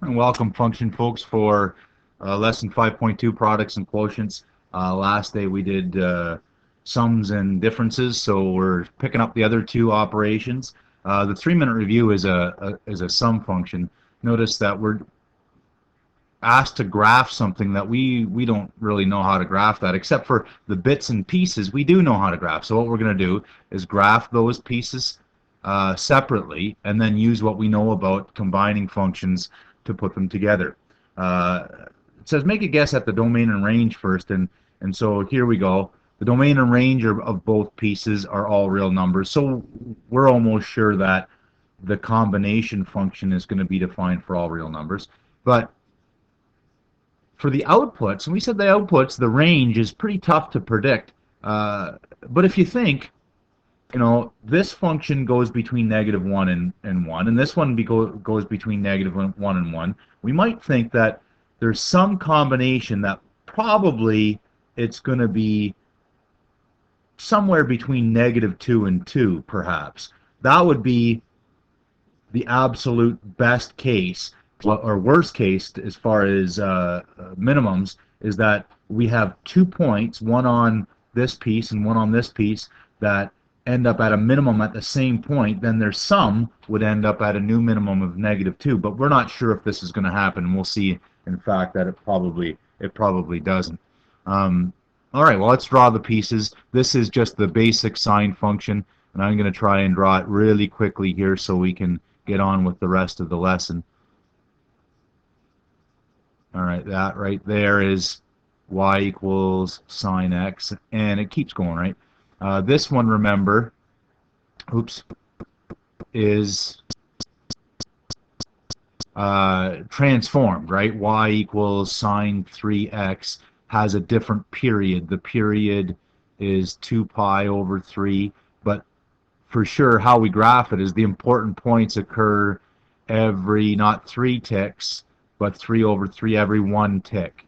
And welcome, function folks, for lesson 5.2, products and quotients. Last day we did sums and differences, so we're picking up the other two operations. The 3-minute review is a sum function. Notice that we're asked to graph something that we don't really know how to graph that, except for the bits and pieces we do know how to graph. So what we're going to do is graph those pieces separately, and then use what we know about combining functions to put them together. It says make a guess at the domain and range first, and so here we go. The domain and range of both pieces are all real numbers, so we're almost sure that the combination function is going to be defined for all real numbers. But for the outputs, and we said the outputs, the range is pretty tough to predict. But if you think, this function goes between -1 and 1, and this one goes between -1 and 1, we might think that there's some combination that probably it's going to be somewhere between -2 and 2, perhaps. That would be the absolute best case, or worst case as far as minimums, is that we have 2 points, one on this piece and one on this piece, that end up at a minimum at the same point. Then their sum would end up at a new minimum of -2. But we're not sure if this is going to happen, and we'll see, in fact, that it probably doesn't. All right, well, let's draw the pieces. This is just the basic sine function, and I'm going to try and draw it really quickly here so we can get on with the rest of the lesson. All right, that right there is y equals sine x, and it keeps going, right? This one, remember, is transformed, right? Y equals sine 3x has a different period. The period is 2 pi over 3, but for sure how we graph it is the important points occur every, not 3 ticks, but 3 over 3 every 1 tick,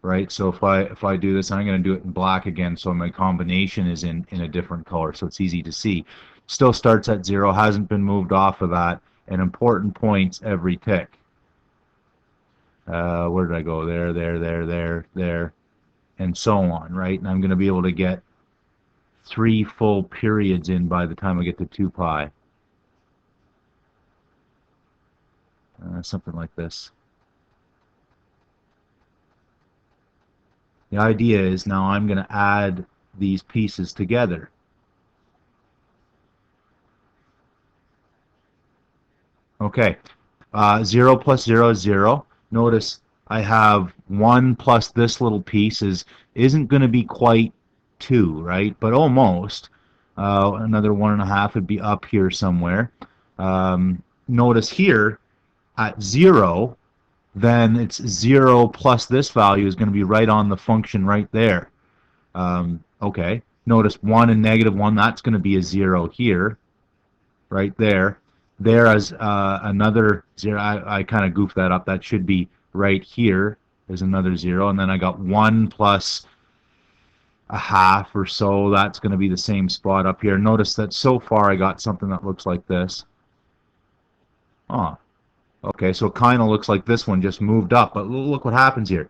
right? So if I do this, I'm going to do it in black again, so my combination is in a different color, so it's easy to see. Still starts at 0, hasn't been moved off of that, and important points every tick. Where did I go? There, and so on, right? And I'm going to be able to get 3 full periods in by the time I get to 2 pi. Something like this. The idea is now I'm going to add these pieces together. Okay, 0 plus 0 is 0. Notice I have 1 plus this little piece isn't going to be quite 2, right? But almost. Another 1.5 would be up here somewhere. Notice here at 0, then it's 0 plus this value is going to be right on the function right there. Okay, notice 1 and -1, that's going to be a 0 here, right there. There is another 0. I kind of goofed that up. That should be right here. There's another 0, and then I got 1 plus a half or so. That's going to be the same spot up here. Notice that so far I got something that looks like this. Oh, okay, so it kind of looks like this one just moved up, but look what happens here.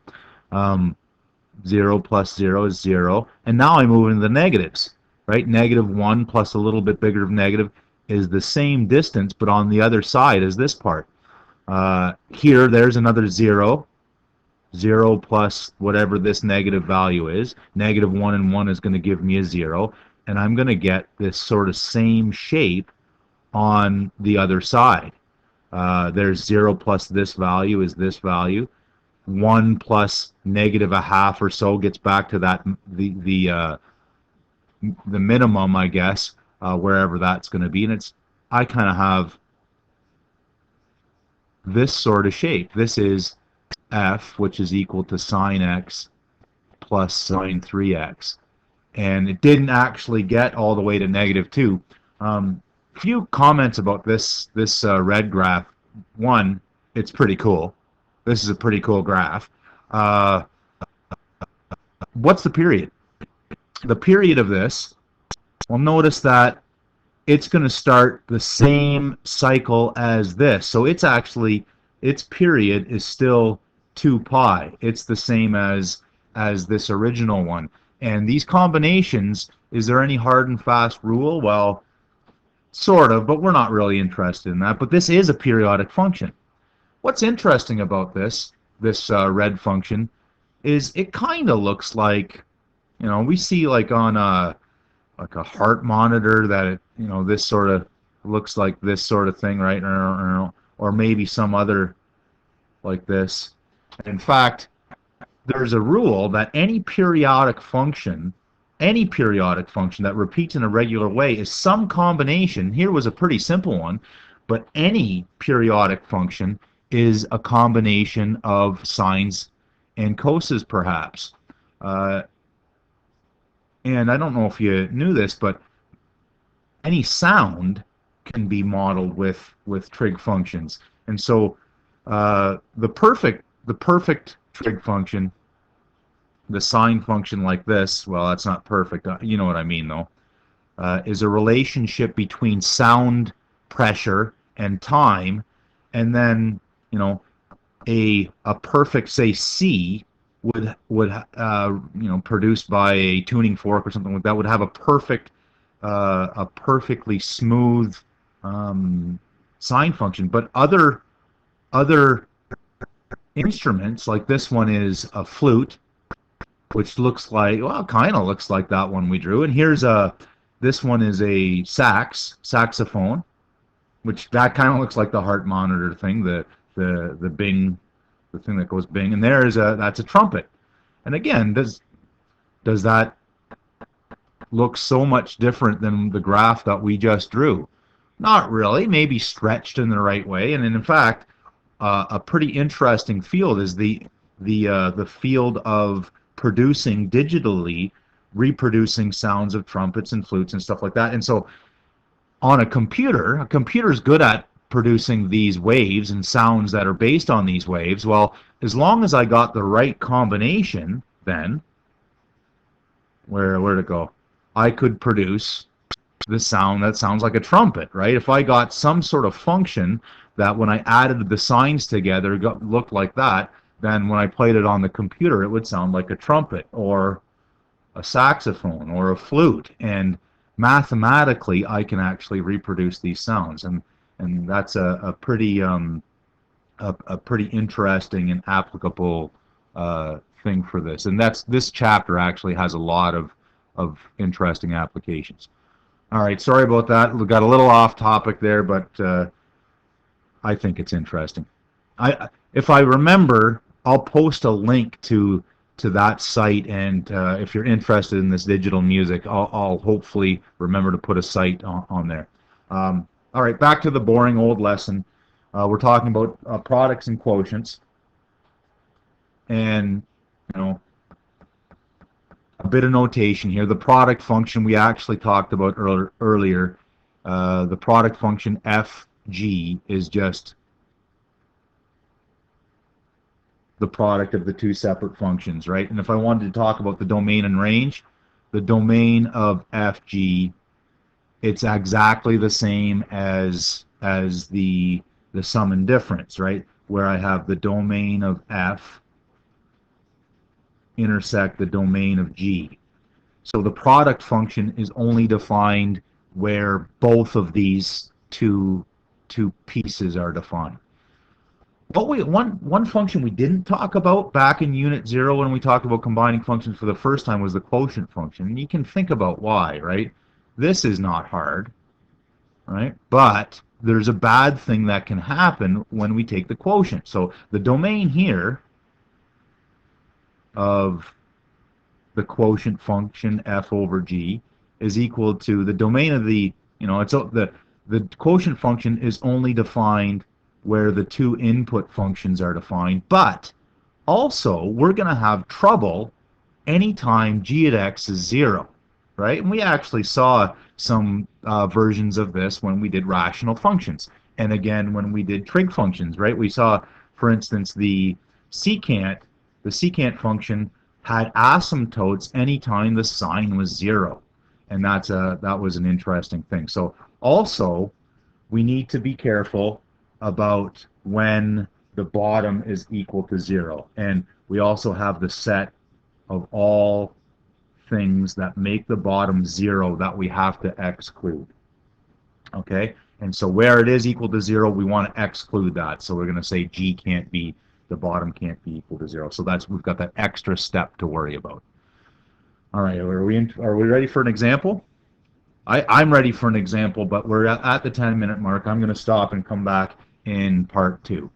0 plus 0 is 0, and now I move into the negatives, right? -1 plus a little bit bigger of negative is the same distance, but on the other side as this part. Here, there's another 0. 0 plus whatever this negative value is. -1 and 1 is going to give me a 0, and I'm going to get this sort of same shape on the other side. There's 0 plus this value is this value. 1 plus -0.5 or so gets back to that the minimum, I guess, wherever that's going to be. And I kind of have this sort of shape. This is f, which is equal to sine x plus sine 3x. And it didn't actually get all the way to -2. Few comments about this red graph. One, it's pretty cool. This is a pretty cool graph. What's the period? The period of this, well, notice that it's going to start the same cycle as this. So it's actually its period is still 2 pi. It's the same as this original one. And these combinations, is there any hard and fast rule? Well, sort of, but we're not really interested in that. But this is a periodic function. What's interesting about this red function, is it kind of looks like, we see like on a heart monitor that this sort of looks like this sort of thing, right? Or maybe some other like this. In fact, there's a rule that any periodic function that repeats in a regular way is some combination. Here was a pretty simple one, but any periodic function is a combination of sines and coses, perhaps. And I don't know if you knew this, but any sound can be modeled with trig functions. And so the perfect trig function, the sine function like this, well, that's not perfect. You know what I mean, though, is a relationship between sound pressure and time, and then a perfect, say, C would produced by a tuning fork or something like that, would have a perfectly smooth sine function. But other instruments, like this one is a flute, which looks like, well, kind of looks like that one we drew. And this one is a saxophone, which that kind of looks like the heart monitor thing, the Bing, the thing that goes Bing. And that's a trumpet. And again, does that look so much different than the graph that we just drew? Not really. Maybe stretched in the right way. And in fact, a pretty interesting field is the field of producing digitally, reproducing sounds of trumpets and flutes and stuff like that. And so on a computer's good at producing these waves and sounds that are based on these waves. Well, as long as I got the right combination, then where'd it go? I could produce the sound that sounds like a trumpet, right? If I got some sort of function that when I added the sines together looked like that, then when I played it on the computer, it would sound like a trumpet or a saxophone or a flute. And mathematically, I can actually reproduce these sounds, and that's a pretty interesting and applicable thing for this. And this chapter actually has a lot of interesting applications. All right, sorry about that. We got a little off topic there, but I think it's interesting. If I remember, I'll post a link to that site, and if you're interested in this digital music, I'll hopefully remember to put a site on there. All right, back to the boring old lesson. We're talking about products and quotients, and a bit of notation here. The product function we actually talked about earlier. The product function FG is just the product of the two separate functions, right? And if I wanted to talk about the domain and range, the domain of FG, it's exactly the same as the sum and difference, right? Where I have the domain of F intersect the domain of G. So the product function is only defined where both of these two pieces are defined. One function we didn't talk about back in Unit 0 when we talked about combining functions for the first time was the quotient function. And you can think about why, right? This is not hard, right? But there's a bad thing that can happen when we take the quotient. So the domain here of the quotient function f over g is equal to the domain of the, the quotient function is only defined where the two input functions are defined, but also we're going to have trouble anytime g at x is 0, right? And we actually saw some versions of this when we did rational functions, and again when we did trig functions, right? We saw, for instance, the secant function had asymptotes anytime the sine was 0, and that was an interesting thing. So also we need to be careful about when the bottom is equal to 0. And we also have the set of all things that make the bottom 0 that we have to exclude. Okay? And so where it is equal to 0, we want to exclude that. So we're going to say G can't be, the bottom can't be equal to 0. So that's, we've got that extra step to worry about. All right, are we ready for an example? I'm ready for an example, but we're at the 10-minute mark. I'm going to stop and come back in part 2.